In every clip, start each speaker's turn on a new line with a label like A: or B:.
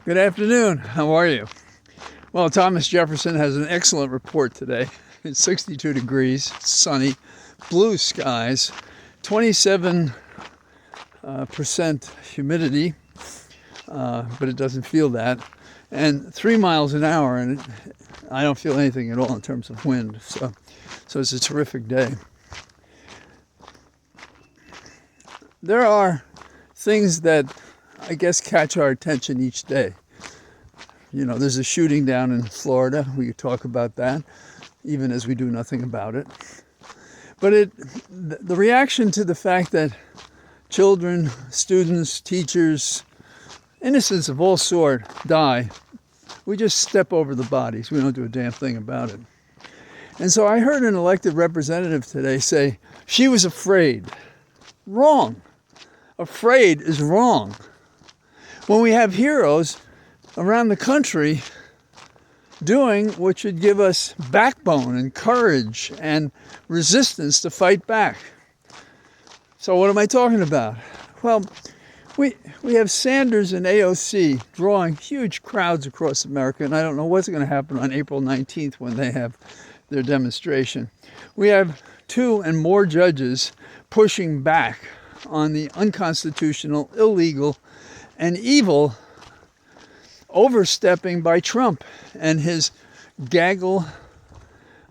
A: Good afternoon. How are you? Well, Thomas Jefferson has an excellent report today. It's 62 degrees, sunny, blue skies, 27% humidity, but it doesn't feel that, and 3 miles an hour, and I don't feel anything at all in terms of wind. So it's a terrific day. There are things that I guess catch our attention each day. You know, there's a shooting down in Florida. We could talk about that, even as we do nothing about it. But the reaction to the fact that children, students, teachers, innocents of all sort die, we just step over the bodies. We don't do a damn thing about it. And so I heard an elected representative today say, she was afraid. Wrong. Afraid is wrong. When we have heroes around the country doing what should give us backbone and courage and resistance to fight back. So what am I talking about? Well, we have Sanders and AOC drawing huge crowds across America, and I don't know what's going to happen on April 19th when they have their demonstration. We have 2 and more judges pushing back on the unconstitutional, illegal, and evil overstepping by Trump and his gaggle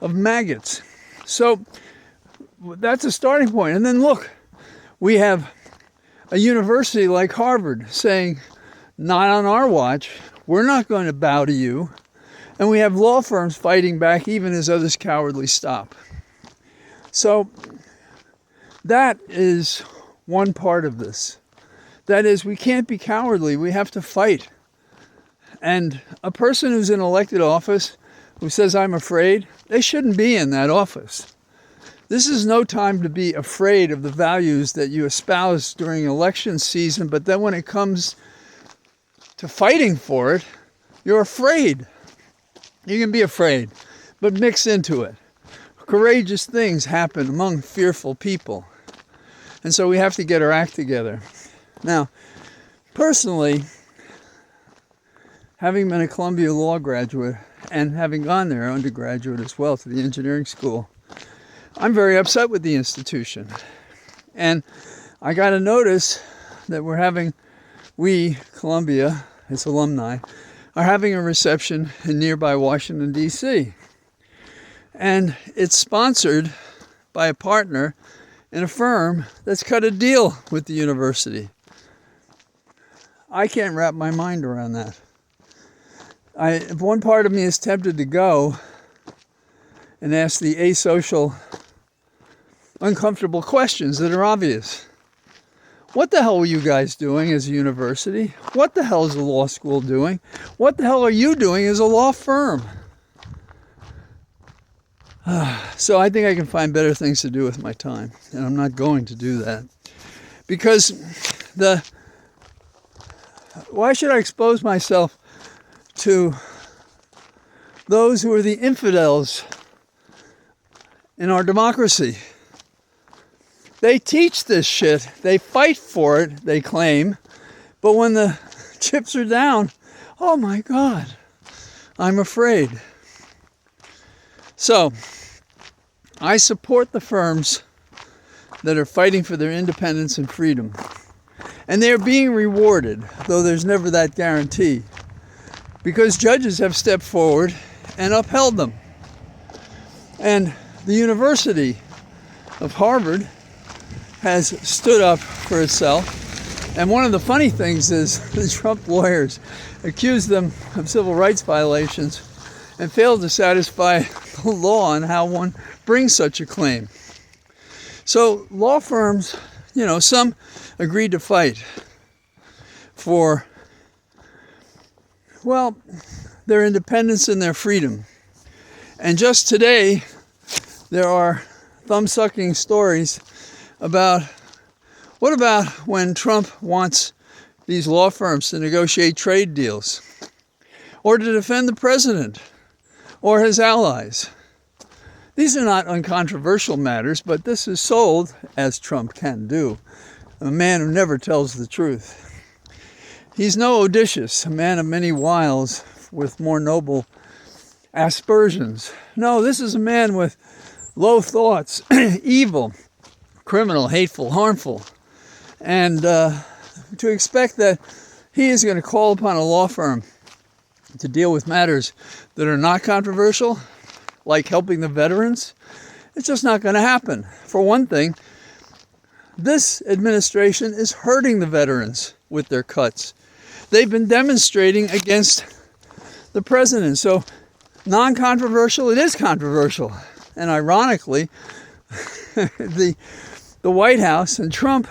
A: of maggots. So that's a starting point. And then look, we have a university like Harvard saying, not on our watch, we're not going to bow to you. And we have law firms fighting back even as others cowardly stop. So that is one part of this. That is, we can't be cowardly. We have to fight. And a person who's in elected office who says, I'm afraid, they shouldn't be in that office. This is no time to be afraid of the values that you espouse during election season, but then when it comes to fighting for it, you're afraid. You can be afraid, but mix into it. Courageous things happen among fearful people. And so we have to get our act together. Now, personally, having been a Columbia Law graduate and having gone there undergraduate as well to the engineering school, I'm very upset with the institution. And I got a notice that we, Columbia, its alumni, are having a reception in nearby Washington, D.C. And it's sponsored by a partner in a firm that's cut a deal with the university. I can't wrap my mind around that. One part of me is tempted to go and ask the asocial, uncomfortable questions that are obvious. What the hell were you guys doing as a university? What the hell is a law school doing? What the hell are you doing as a law firm? So I think I can find better things to do with my time, and I'm not going to do that. Because why should I expose myself to those who are the infidels in our democracy? They teach this shit. They fight for it, they claim. But when the chips are down, oh my God, I'm afraid. So, I support the firms that are fighting for their independence and freedom. And they're being rewarded, though there's never that guarantee, because judges have stepped forward and upheld them. And the University of Harvard has stood up for itself. And one of the funny things is the Trump lawyers accused them of civil rights violations and failed to satisfy the law on how one brings such a claim. So law firms, some agreed to fight for, their independence and their freedom. And just today, there are thumb-sucking stories about what about when Trump wants these law firms to negotiate trade deals or to defend the president or his allies. These are not uncontroversial matters, but this is sold, as Trump can do, a man who never tells the truth. He's no Odysseus, a man of many wiles with more noble aspersions. No, this is a man with low thoughts, evil, criminal, hateful, harmful. And to expect that he is going to call upon a law firm to deal with matters that are not controversial, like helping the veterans, it's just not going to happen. For one thing, this administration is hurting the veterans with their cuts. They've been demonstrating against the president. So non-controversial, it is controversial. And ironically, the White House and Trump,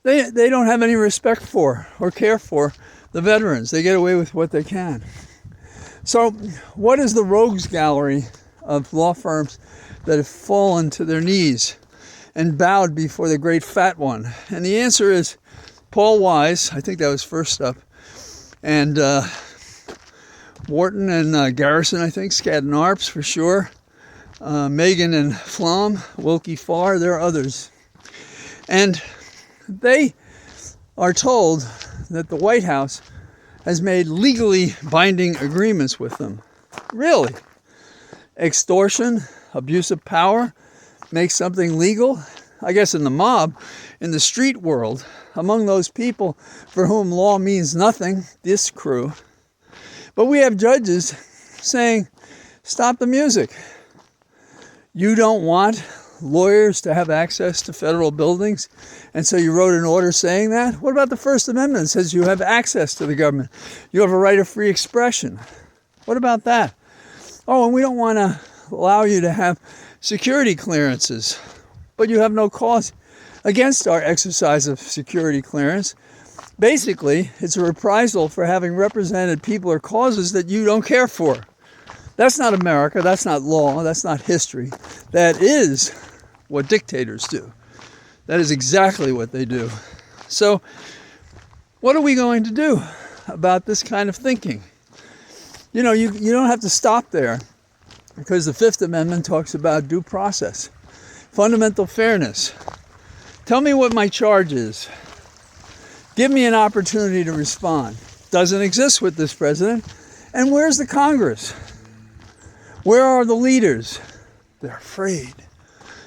A: they don't have any respect for or care for the veterans. They get away with what they can. So what is the rogues gallery of law firms that have fallen to their knees and bowed before the great fat one? And the answer is Paul Wise, I think that was first up, and Wharton and Garrison, I think, Skadden Arps for sure, Megan and Flom, Wilkie Farr, there are others. And they are told that the White House has made legally binding agreements with them. Really? Extortion, abuse of power, make something legal? I guess in the mob, in the street world, among those people for whom law means nothing, this crew. But we have judges saying, stop the music. You don't want lawyers to have access to federal buildings, and so you wrote an order saying that? What about the First Amendment? It says you have access to the government. You have a right of free expression. What about that? Oh, and we don't want to allow you to have security clearances, but you have no cause against our exercise of security clearance. Basically, it's a reprisal for having represented people or causes that you don't care for. That's not America, that's not law, that's not history. That is what dictators do. That is exactly what they do. So, what are we going to do about this kind of thinking? You know, you don't have to stop there, because the Fifth Amendment talks about due process, fundamental fairness. Tell me what my charge is. Give me an opportunity to respond. Doesn't exist with this president. And where's the Congress? Where are the leaders? They're afraid.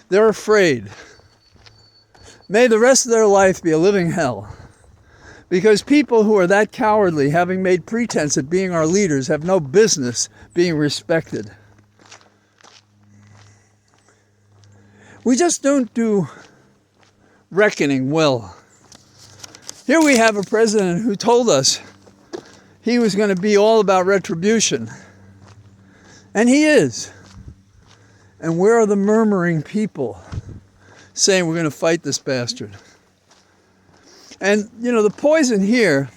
A: They're afraid. May the rest of their life be a living hell. Because people who are that cowardly, having made pretense at being our leaders, have no business being respected. We just don't do reckoning well. Here we have a president who told us he was going to be all about retribution. And he is. And where are the murmuring people saying we're going to fight this bastard? And, you know, the poison here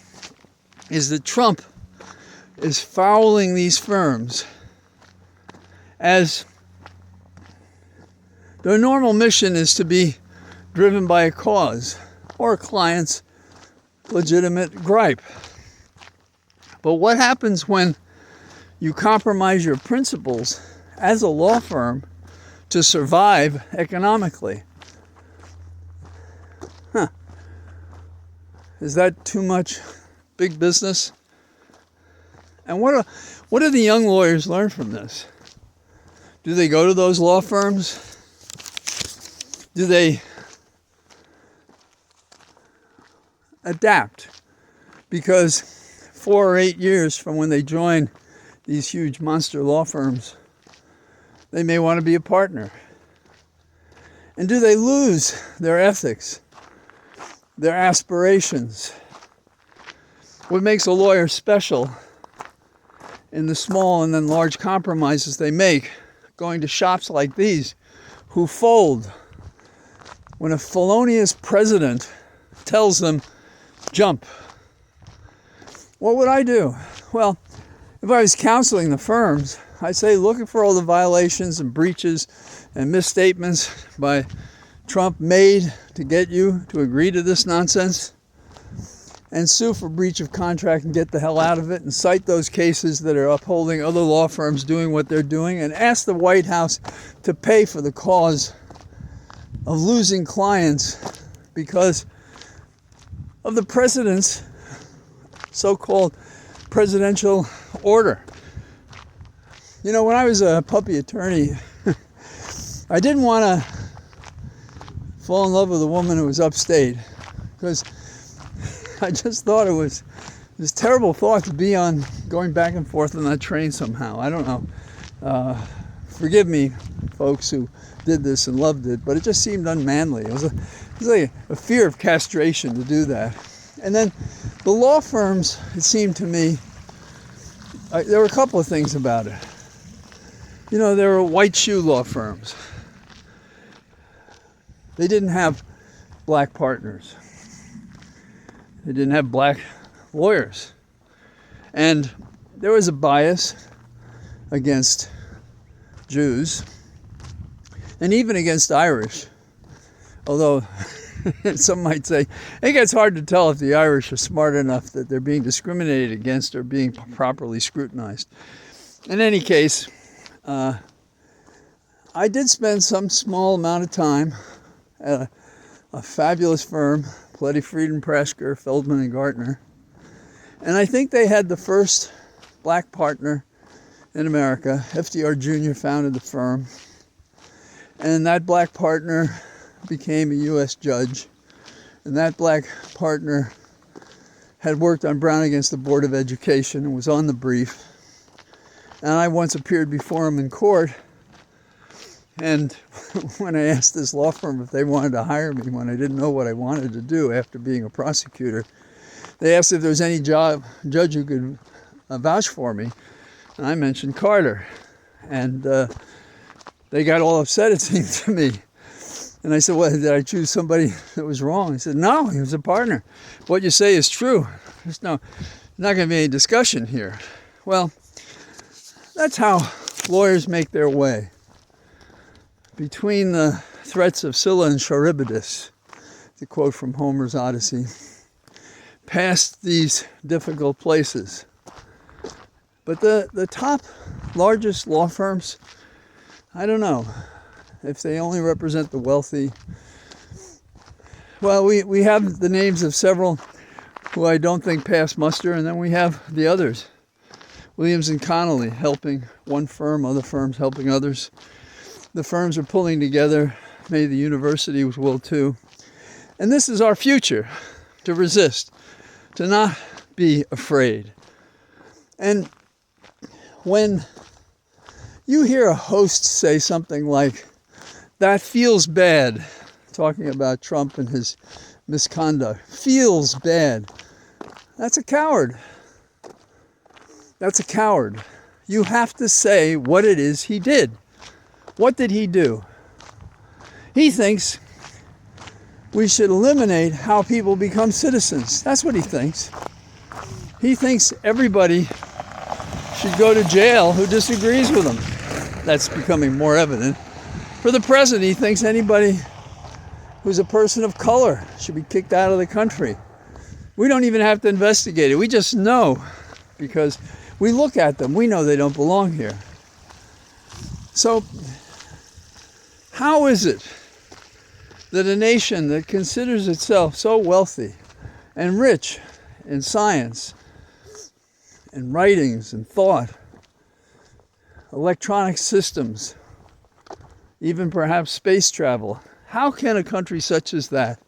A: is that Trump is fouling these firms as their normal mission is to be driven by a cause or a client's legitimate gripe. But what happens when you compromise your principles as a law firm to survive economically? Is that too much big business? And what do the young lawyers learn from this? Do they go to those law firms? Do they adapt? Because 4 or 8 years from when they join these huge monster law firms, they may want to be a partner. And do they lose their ethics, their aspirations? What makes a lawyer special in the small and then large compromises they make, going to shops like these, who fold when a felonious president tells them, jump. What would I do? Well, if I was counseling the firms, I'd say looking for all the violations and breaches and misstatements by Trump made to get you to agree to this nonsense, and sue for breach of contract and get the hell out of it, and cite those cases that are upholding other law firms doing what they're doing, and ask the White House to pay for the cause of losing clients because of the president's so-called presidential order. You know, when I was a puppy attorney, I didn't want to fall in love with a woman who was upstate, because I just thought it was this terrible thought to be on going back and forth on that train somehow. I don't know. Forgive me, folks who did this and loved it, but it just seemed unmanly. It was like a fear of castration to do that. And then the law firms, it seemed to me, there were a couple of things about it. You know, there were white shoe law firms. They didn't have black partners. They didn't have black lawyers. And there was a bias against Jews and even against Irish. Although some might say it gets hard to tell if the Irish are smart enough that they're being discriminated against or being properly scrutinized. In any case, I did spend some small amount of time at a fabulous firm, Pletty, Frieden, Prasker, Feldman and Gartner. And I think they had the first black partner in America. FDR Jr. founded the firm. And that black partner became a U.S. judge. And that black partner had worked on Brown against the Board of Education and was on the brief. And I once appeared before him in court. And when I asked this law firm if they wanted to hire me when I didn't know what I wanted to do after being a prosecutor, they asked if there was any judge who could vouch for me. And I mentioned Carter. And they got all upset, it seemed to me. And I said, well, did I choose somebody that was wrong? He said, no, he was a partner. What you say is true. There's not going to be any discussion here. Well, that's how lawyers make their way. Between the threats of Scylla and Charybdis, to quote from Homer's Odyssey, past these difficult places. But the top largest law firms, I don't know if they only represent the wealthy. Well, we have the names of several who I don't think pass muster, and then we have the others. Williams and Connolly helping one firm, other firms helping others. The firms are pulling together. Maybe the university will too. And this is our future, to resist, to not be afraid. And when you hear a host say something like, that feels bad, talking about Trump and his misconduct, feels bad, that's a coward. That's a coward. You have to say what it is he did. What did he do? He thinks we should eliminate how people become citizens. That's what he thinks. He thinks everybody should go to jail who disagrees with him. That's becoming more evident. For the present, he thinks anybody who's a person of color should be kicked out of the country. We don't even have to investigate it. We just know, because we look at them. We know they don't belong here. So, how is it that a nation that considers itself so wealthy and rich in science and writings and thought, electronic systems, even perhaps space travel, how can a country such as that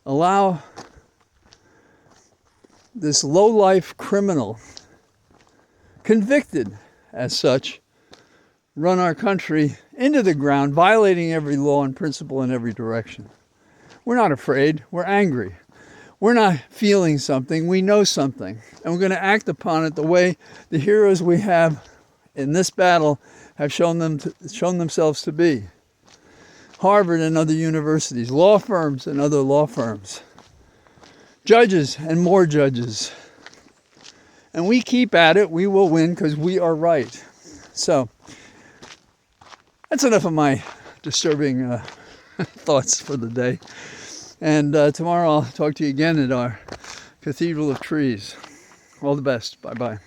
A: allow this low-life criminal, convicted as such, run our country into the ground, violating every law and principle in every direction? We're not afraid. We're angry. We're not feeling something. We know something. And we're going to act upon it the way the heroes we have in this battle have shown themselves to be. Harvard and other universities, law firms and other law firms, judges and more judges. And we keep at it. We will win because we are right. So, that's enough of my disturbing thoughts for the day. And tomorrow I'll talk to you again at our Cathedral of Trees. All the best. Bye-bye.